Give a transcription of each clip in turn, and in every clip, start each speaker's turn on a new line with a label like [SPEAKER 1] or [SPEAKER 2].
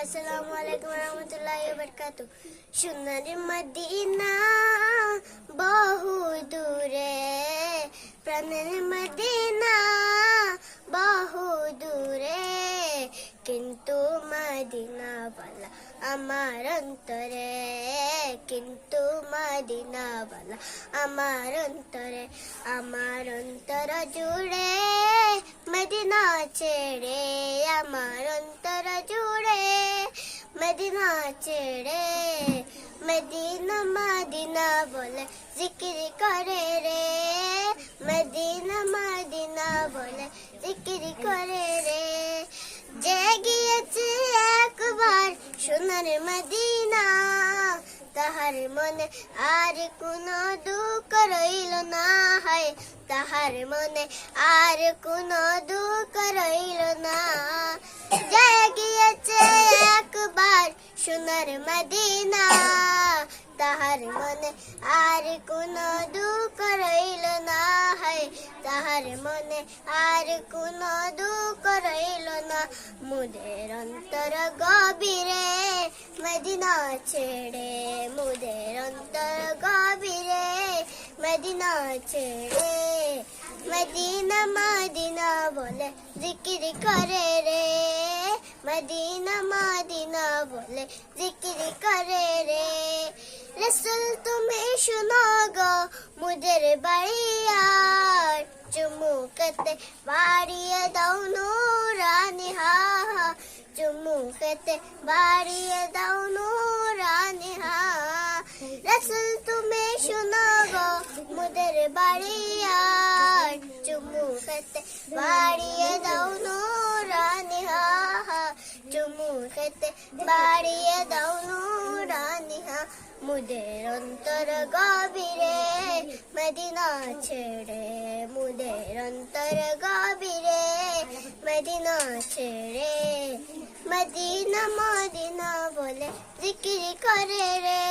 [SPEAKER 1] আসসালামু আলাইকুম রহমতুল্লাহি ওয়া বারাকাতুহু। সোনার মদিনা বহু দূরে, প্রাণের মদিনা বহু দূরে, কিন্তু মদিনাওয়ালা আমার অন্তরে, কিন্তু মদিনাওয়ালা আমার অন্তরে। আমার অন্তর জুড়ে মদিনা ছেড়ে, আমার অন্তর জুড়ে মদিনা ছেড়ে, মদিনা মদিনা বলে জিকির করে রে, মদিনা মদিনা বলে জিকির করে রে। যে গিয়েছে একবার সোনার মদিনা, তাহার মনে আর কোনো দুঃখ রইল না, হয় তাহার মনে আর কোনো দুঃখ রইল না। যে গিয়েছে একবার সোনার মদিনা, তাহার মনে আর কোনো দুঃখ রইল না, হয় তাহার মনে আর কোনো দুঃখ রইল না। মুদের অন্তর গভীরে মদিনা ছেড়ে, মুদের অন্তর গভীরে মদিনা ছেড়ে, মদিনা মদিনা বলে জিকির করে রে, মদিনা মদিনা বলে জিকির করে রে। রসুল তুমি শুনো গো মুদের বাড়িয়ার, চুমুকতে বাড়িয়ে দাও নূরানি হা, চুমুকতে বাড়িয়ে দাও নূরানি হা। রসুল তুমি শুনো গো মুদের বাড়িয়ার, চুমুকতে বাড়িয়ে দাও নূরানি হা, চুমুকতে বাড়িয়ে দাও নূরানি হা। মুদের অন্তর গভীরে মদিনা ছেড়ে, মুদের অন্তর গভীরে মদিনা ছেড়ে, মদিনা মদিনা বলে জিকির করে রে,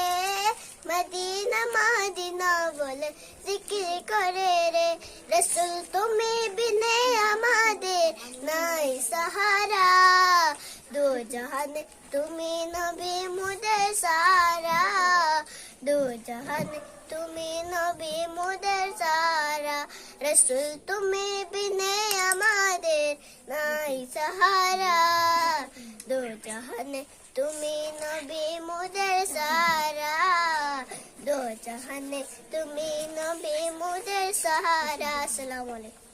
[SPEAKER 1] মদিনা মদিনা বলে জিকির করে রে। রসুল তুমি বিনে আমাদের নাই সাহারা, দু জাহানে তুমি নবী মুদের সারা, দু জাহানে তুমি নবী মুদের সারা। রসুল তুমি বিনে আমাদের নাই সাহারা, দু জাহানে তুমি নবী মুদের সারা, দু জাহানে তুমি নবী মুদের সাহারা। আসসালামু আলাইকুম।